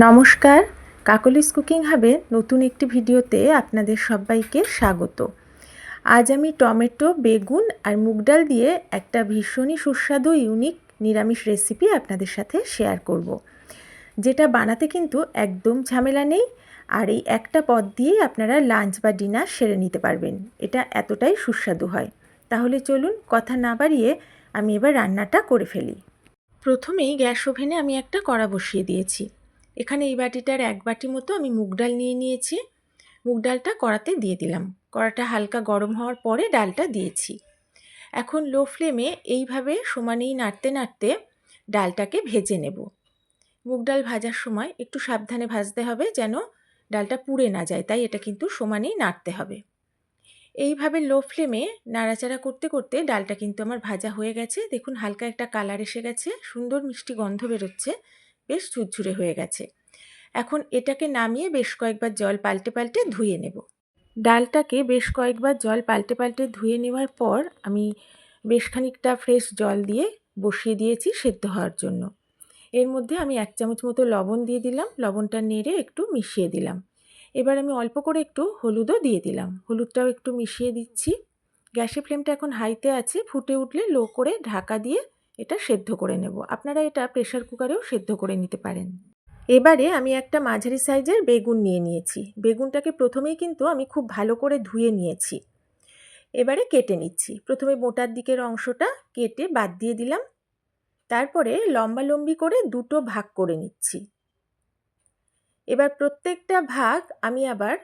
নমস্কার, কাকলিস কুকিং হাবে নতুন একটি ভিডিওতে আপনাদের সবাইকে স্বাগত। আজ আমি টমেটো, বেগুন আর মুগ ডাল দিয়ে একটা ভীষণই সুস্বাদু ইউনিক নিরামিষ রেসিপি আপনাদের সাথে শেয়ার করব, যেটা বানাতে কিন্তু একদম ঝামেলা নেই। আর এই একটা পদ দিয়েই আপনারা লাঞ্চ বা ডিনার সেরে নিতে পারবেন। এটা এতটাই সুস্বাদু হয়। তাহলে চলুন কথা না বাড়িয়ে আমি এবার রান্নাটা করে ফেলি। প্রথমেই গ্যাস ওভেনে আমি একটা কড়া বসিয়ে দিয়েছি। এখানে এই বাটিটার এক বাটি মতো আমি মুগ ডাল নিয়ে নিয়েছি। মুগ ডালটা কড়াতে দিয়ে দিলাম। কড়াটা হালকা গরম হওয়ার পরে ডালটা দিয়েছি। এখন লো ফ্লেমে এইভাবে সমানেই নাড়তে নাড়তে ডালটাকে ভেজে নেব। মুগ ডাল ভাজার সময় একটু সাবধানে ভাজতে হবে যেন ডালটা পুড়ে না যায়, তাই এটা কিন্তু সমানেই নাড়তে হবে। এইভাবে লো ফ্লেমে নাড়াচাড়া করতে করতে ডালটা কিন্তু আমার ভাজা হয়ে গেছে। দেখুন হালকা একটা কালার এসে গেছে, সুন্দর মিষ্টি গন্ধ বেরোচ্ছে, বেশ ঝুরঝুরে হয়ে গেছে। এখন এটাকে নামিয়ে বেশ কয়েকবার জল পাল্টে পাল্টে ধুয়ে নেব। ডালটাকে বেশ কয়েকবার জল পাল্টে পাল্টে ধুয়ে নেওয়ার পর আমি বেশ খানিকটা ফ্রেশ জল দিয়ে বসিয়ে দিয়েছি সেদ্ধ হওয়ার জন্য। এর মধ্যে আমি 1 চামচ মতো লবণ দিয়ে দিলাম। লবণটা নেড়ে একটু মিশিয়ে দিলাম। এবার আমি অল্প করে একটু হলুদও দিয়ে দিলাম। হলুদটাও একটু মিশিয়ে দিচ্ছি। গ্যাসের ফ্লেমটা এখন হাইতে আছে। ফুটে উঠলে লো করে ঢাকা দিয়ে এটা সেদ্ধ করে নেব। আপনারা এটা প্রেসার কুকারেও সেদ্ধ করে নিতে পারেন। এবারে আমি একটা মাঝারি সাইজের বেগুন নিয়ে নিয়েছি। বেগুনটাকে প্রথমেই কিন্তু আমি খুব ভালো করে ধুয়ে নিয়েছি। এবারে কেটে নিচ্ছি। প্রথমে মোটার দিকের অংশটা কেটে বাদ দিয়ে দিলাম। তারপরে লম্বালম্বি করে দুটো ভাগ করে নিচ্ছি। এবার প্রত্যেকটা ভাগ আমি আবার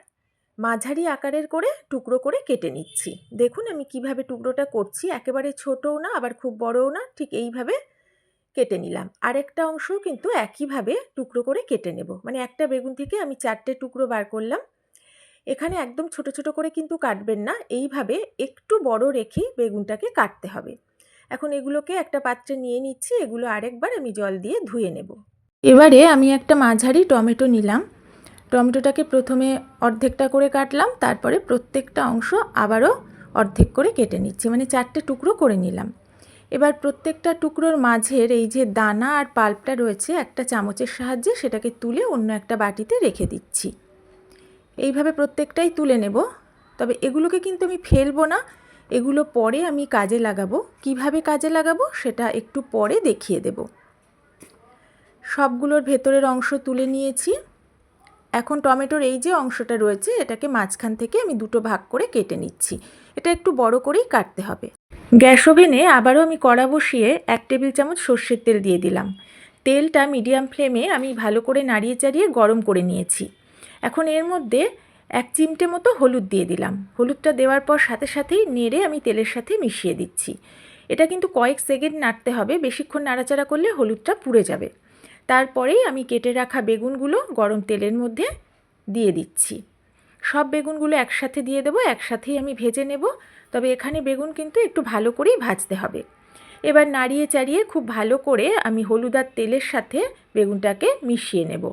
মাঝারি আকারের করে টুকরো করে কেটে নিচ্ছি। দেখুন আমি কিভাবে টুকরোটা করছি, একেবারে ছোটও না আবার খুব বড়ও না, ঠিক এইভাবে কেটে নিলাম। আরেকটা অংশও কিন্তু একইভাবে টুকরো করে কেটে নেব। মানে একটা বেগুন থেকে আমি 4টে টুকরো বার করলাম। এখানে একদম ছোট ছোট করে কিন্তু কাটবেন না, এইভাবে একটু বড় রেখেই বেগুনটাকে কাটতে হবে। এখন এগুলোকে একটা পাত্রে নিয়ে নিচ্ছি। এগুলো আরেকবার আমি জল দিয়ে ধুয়ে নেব। এবারে আমি একটা মাঝারি টমেটো নিলাম। টমেটোটাকে প্রথমে অর্ধেকটা করে কাটলাম, তারপরে প্রত্যেকটা অংশ আবারও অর্ধেক করে কেটে নিচ্ছি, মানে 4টে টুকরো করে নিলাম। এবার প্রত্যেকটা টুকরোর মাঝের এই যে দানা আর পাল্পটা রয়েছে, একটা চামচের সাহায্যে সেটাকে তুলে অন্য একটা বাটিতে রেখে দিচ্ছি। এইভাবে প্রত্যেকটাই তুলে নেব। তবে এগুলোকে কিন্তু আমি ফেলবো না, এগুলো পরে আমি কাজে লাগাবো। কিভাবে কাজে লাগাবো সেটা একটু পরে দেখিয়ে দেব। সবগুলোর ভেতরের অংশ তুলে নিয়েছি। এখন টমেটোর এই যে অংশটা রয়েছে এটাকে মাঝখান থেকে আমি দুটো ভাগ করে কেটে নিচ্ছি। এটা একটু বড় করেই কাটতে হবে। গ্যাস ওভেনে আবারও আমি কড়া বসিয়ে 1 টেবিল চামচ সর্ষের তেল দিয়ে দিলাম। তেলটা মিডিয়াম ফ্লেমে আমি ভালো করে নাড়িয়ে চাড়িয়ে গরম করে নিয়েছি। এখন এর মধ্যে 1 চিমটে মতো হলুদ দিয়ে দিলাম। হলুদটা দেওয়ার পর সাথে সাথেই নেড়ে আমি তেলের সাথে মিশিয়ে দিচ্ছি। এটা কিন্তু কয়েক সেকেন্ড নাড়তে হবে, বেশিক্ষণ নাড়াচাড়া করলে হলুদটা পুড়ে যাবে। তারপরেই আমি কেটে রাখা বেগুনগুলো গরম তেলের মধ্যে দিয়ে দিচ্ছি। সব বেগুনগুলো একসাথে দিয়ে দেবো, একসাথেই আমি ভেজে নেব। তবে এখানে বেগুন কিন্তু একটু ভালো করেই ভাজতে হবে। এবার নাড়িয়ে চাড়িয়ে খুব ভালো করে আমি হলুদ আর তেলের সাথে বেগুনটাকে মিশিয়ে নেব।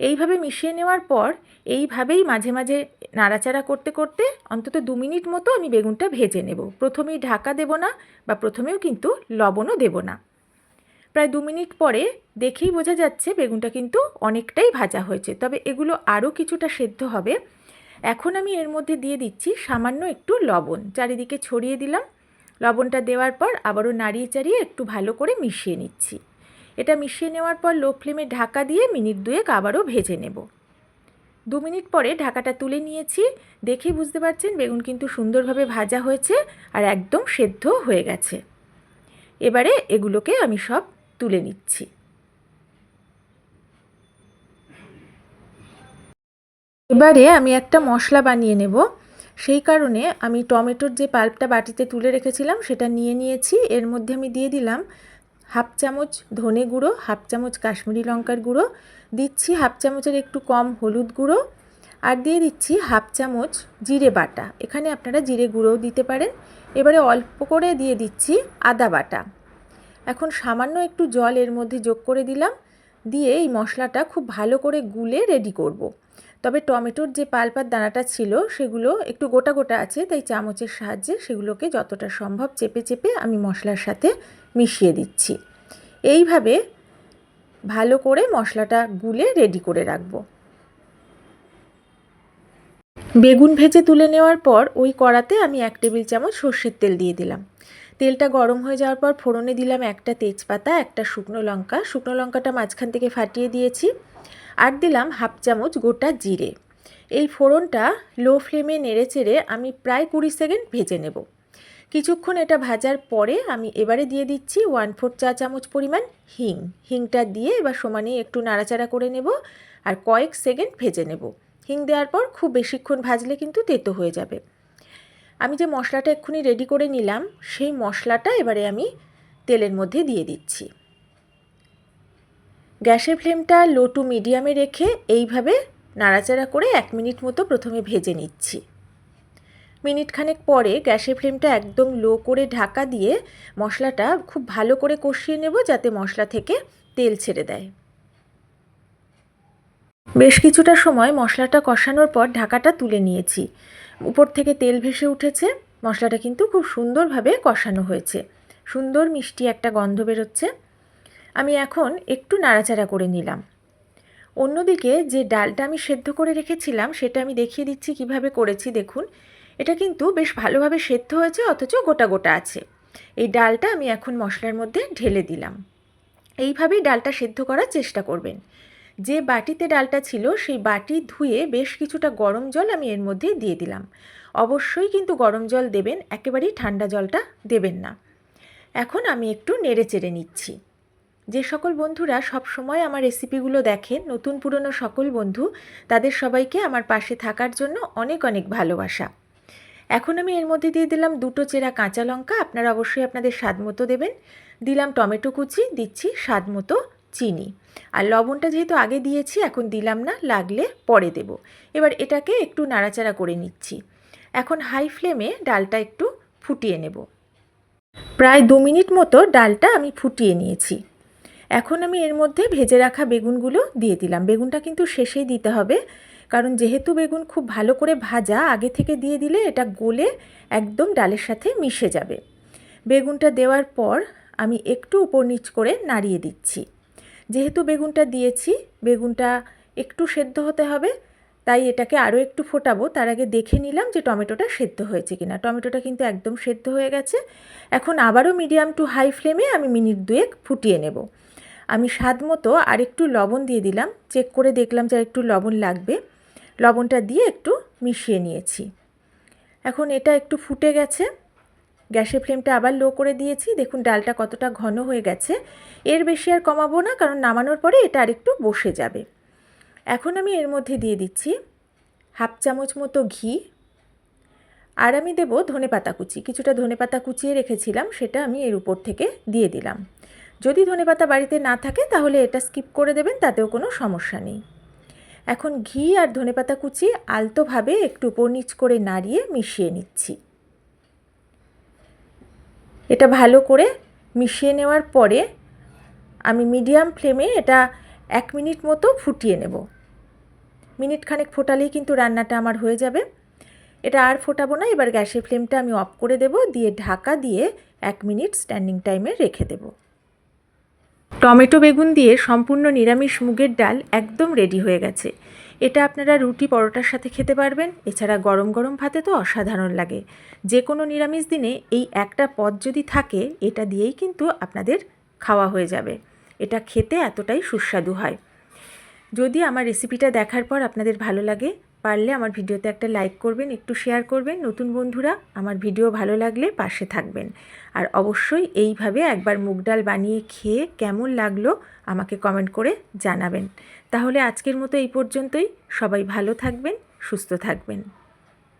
এইভাবে মিশিয়ে নেওয়ার পর এইভাবেই মাঝে মাঝে নাড়াচাড়া করতে করতে অন্তত 2 মিনিট মতো আমি বেগুনটা ভেজে নেব। প্রথমেই ঢাকা দেব না বা প্রথমেও কিন্তু লবণও দেব না। প্রায় 2 মিনিট পরে দেখেই বোঝা যাচ্ছে বেগুনটা কিন্তু অনেকটাই ভাজা হয়েছে। তবে এগুলো আরও কিছুটা সেদ্ধ হবে। এখন আমি এর মধ্যে দিয়ে দিচ্ছি সামান্য একটু লবণ, চারিদিকে ছড়িয়ে দিলাম। লবণটা দেওয়ার পর আবারও নাড়িয়ে চাড়িয়ে একটু ভালো করে মিশিয়ে নিচ্ছি। এটা মিশিয়ে নেওয়ার পর লো ফ্লেমে ঢাকা দিয়ে মিনিট 2 আবারও ভেজে নেব। 2 মিনিট পরে ঢাকাটা তুলে নিয়েছি। দেখেই বুঝতে পারছেন বেগুন কিন্তু সুন্দরভাবে ভাজা হয়েছে আর একদম সেদ্ধ হয়ে গেছে। এবারে এগুলোকে আমি সব তুলে নিচ্ছি। এবারে আমি একটা মশলা বানিয়ে নেব। সেই কারণে আমি টমেটোর যে পাল্পটা বাটিতে তুলে রেখেছিলাম সেটা নিয়ে নিয়েছি। এর মধ্যে আমি দিয়ে দিলাম 1/2 চামচ ধনে গুঁড়ো, 1/2 চামচ কাশ্মীরি লঙ্কার গুঁড়ো, দিচ্ছি 1/2 চামচের একটু কম হলুদ গুঁড়ো, আর দিয়ে দিচ্ছি 1/2 চামচ জিরে বাটা। এখানে আপনারা জিরে গুঁড়োও দিতে পারেন। এবারে অল্প করে দিয়ে দিচ্ছি আদা বাটা। এখন সামান্য একটু জল এর মধ্যে যোগ করে দিলাম। দিয়ে এই মশলাটা খুব ভালো করে গুলে রেডি করব। তবে টমেটোর যে পাল্পার দানাটা ছিল সেগুলো একটু গোটা গোটা আছে, তাই চামচের সাহায্যে সেগুলোকে যতটা সম্ভব চেপে চেপে আমি মশলার সাথে মিশিয়ে দিচ্ছি। এইভাবে ভালো করে মশলাটা গুলে রেডি করে রাখবো। বেগুন ভেজে তুলে নেওয়ার পর ওই কড়াতে আমি 1 টেবিল চামচ সর্ষের তেল দিয়ে দিলাম। তেলটা গরম হয়ে যাওয়ার পর ফোড়নে দিলাম একটা তেজপাতা, একটা শুকনো লঙ্কা। শুকনো লঙ্কাটা মাঝখান থেকে ফাটিয়ে দিয়েছি। আর দিলাম 1/2 চামচ গোটা জিরে। এই ফোড়নটা লো ফ্লেমে নেড়েচেড়ে আমি প্রায় 20 সেকেন্ড ভেজে নেব। কিছুক্ষণ এটা ভাজার পরে আমি এবারে দিয়ে দিচ্ছি 1/4 চা চামচ পরিমাণ হিং। হিংটা দিয়ে এবার সমানে একটু নাড়াচাড়া করে নেব আর কয়েক সেকেন্ড ভেজে নেব। হিং দেওয়ার পর খুব বেশিক্ষণ ভাজলে কিন্তু তেতো হয়ে যাবে। আমি যে মশলাটা এক্ষুনি রেডি করে নিলাম সেই মশলাটা এবারে আমি তেলের মধ্যে দিয়ে দিচ্ছি। গ্যাসের ফ্লেমটা লো টু মিডিয়ামে রেখে এইভাবে নাড়াচাড়া করে 1 মিনিট মতো প্রথমে ভেজে নিচ্ছি। মিনিট খানেক পরে গ্যাসের ফ্লেমটা একদম লো করে ঢাকা দিয়ে মশলাটা খুব ভালো করে কষিয়ে নেব যাতে মশলা থেকে তেল ছেড়ে দেয়। বেশ কিছুটা সময় মশলাটা কষানোর পর ঢাকাটা তুলে নিয়েছি। উপর থেকে তেল ভেসে উঠেছে। মশলাটা কিন্তু খুব সুন্দরভাবে কষানো হয়েছে। সুন্দর মিষ্টি একটা গন্ধ বেরোচ্ছে। আমি এখন একটু নাড়াচাড়া করে নিলাম। অন্যদিকে যে ডালটা আমি সেদ্ধ করে রেখেছিলাম সেটা আমি দেখিয়ে দিচ্ছি কিভাবে করেছি। দেখুন, এটা কিন্তু বেশ ভালোভাবে সেদ্ধ হয়েছে অথচ গোটা গোটা আছে। এই ডালটা আমি এখন মশলার মধ্যে ঢেলে দিলাম। এইভাবেই ডালটা সেদ্ধ করার চেষ্টা করবেন। যে বাটিতে ডালটা ছিল সেই বাটি ধুয়ে বেশ কিছুটা গরম জল আমি এর মধ্যে দিয়ে দিলাম। অবশ্যই কিন্তু গরম জল দেবেন, একেবারেই ঠান্ডা জলটা দেবেন না। এখন আমি একটু নেড়ে চেড়ে নিচ্ছি। যে সকল বন্ধুরা সব সময় আমার রেসিপিগুলো দেখেন, নতুন পুরনো সকল বন্ধু, তাদের সবাইকে আমার পাশে থাকার জন্য অনেক অনেক ভালোবাসা। এখন আমি এর মধ্যে দিয়ে দিলাম 2টো চেরা কাঁচা লঙ্কা। আপনারা অবশ্যই আপনাদের স্বাদ মতো দেবেন। দিলাম টমেটো কুচি, দিচ্ছি স্বাদ মতো চিনি। আর লবণটা যেহেতু আগে দিয়েছি এখন দিলাম না, লাগলে পরে দেব। এবার এটাকে একটু নাড়াচাড়া করে নিচ্ছি। এখন হাই ফ্লেমে ডালটা একটু ফুটিয়ে নেব। প্রায় 2 মিনিট মতো ডালটা আমি ফুটিয়ে নিয়েছি। এখন আমি এর মধ্যে ভেজে রাখা বেগুনগুলো দিয়ে দিলাম। বেগুনটা কিন্তু শেষেই দিতে হবে, কারণ যেহেতু বেগুন খুব ভালো করে ভাজা, আগে থেকে দিয়ে দিলে এটা গলে একদম ডালের সাথে মিশে যাবে। বেগুনটা দেওয়ার পর আমি একটু উপর নিচ করে নাড়িয়ে দিচ্ছি। যেহেতু বেগুনটা দিয়েছি, বেগুনটা একটু সেদ্ধ হতে হবে, তাই এটাকে আরও একটু ফোটাবো। তার আগে দেখে নিলাম যে টমেটোটা সেদ্ধ হয়েছে কিনা। টমেটোটা কিন্তু একদম সেদ্ধ হয়ে গেছে। এখন আবারও মিডিয়াম টু হাই ফ্লেমে আমি মিনিট 2 ফুটিয়ে নেব। আমি স্বাদ মতো আরেকটু লবণ দিয়ে দিলাম। চেক করে দেখলাম যে একটু লবণ লাগবে। লবণটা দিয়ে একটু মিশিয়ে নিয়েছি। এখন এটা একটু ফুটে গেছে। গ্যাসের ফ্লেমটা আবার লো করে দিয়েছি। দেখুন ডালটা কতটা ঘন হয়ে গেছে। এর বেশি আর কমাবো না, কারণ নামানোর পরে এটা আরেকটু বসে যাবে। এখন আমি এর মধ্যে দিয়ে দিচ্ছি 1/2 চামচ মতো ঘি। আর আমি দেব ধনেপাতা কুচি। কিছুটা ধনেপাতা কুচিয়ে রেখেছিলাম, সেটা আমি এর উপর থেকে দিয়ে দিলাম। যদি ধনেপাতা বাড়িতে না থাকে তাহলে এটা স্কিপ করে দেবেন, তাতেও কোনো সমস্যা নেই। এখন ঘি আর ধনেপাতা কুচি আলতোভাবে একটু উপর নিচ করে নাড়িয়ে মিশিয়ে নিচ্ছি। এটা ভালো করে মিশিয়ে নেওয়ার পরে আমি মিডিয়াম ফ্লেমে এটা 1 মিনিট মতো ফুটিয়ে নেব। মিনিট খানেক ফোটালেই কিন্তু রান্নাটা আমার হয়ে যাবে। এটা আর ফোটাবো না। এবার গ্যাসের ফ্লেমটা আমি অফ করে দেব, দিয়ে ঢাকা দিয়ে 1 মিনিট স্ট্যান্ডিং টাইমে রেখে দেব। টমেটো বেগুন দিয়ে সম্পূর্ণ নিরামিষ মুগের ডাল একদম রেডি হয়ে গেছে। এটা আপনারা রুটি পরোটার সাথে খেতে পারবেন। এছাড়া গরম গরম ভাতে তো অসাধারণ লাগে। যে কোনো নিরামিষ দিনে এই একটা পদ যদি থাকে, এটা দিয়েই কিন্তু আপনাদের খাওয়া হয়ে যাবে। এটা খেতে এতটাই সুস্বাদু হয়। যদি আমার রেসিপিটা দেখার পর আপনাদের ভালো লাগে, পারলে আমার ভিডিওতে একটা লাইক করবেন, একটু শেয়ার করবেন। নতুন বন্ধুরা আমার ভিডিও ভালো লাগলে পাশে থাকবেন। আর অবশ্যই এইভাবে একবার মুগ ডাল বানিয়ে খেয়ে কেমন লাগলো আমাকে কমেন্ট করে জানাবেন। তাহলে আজকের মতো এই পর্যন্তই। সবাই ভালো থাকবেন, সুস্থ থাকবেন।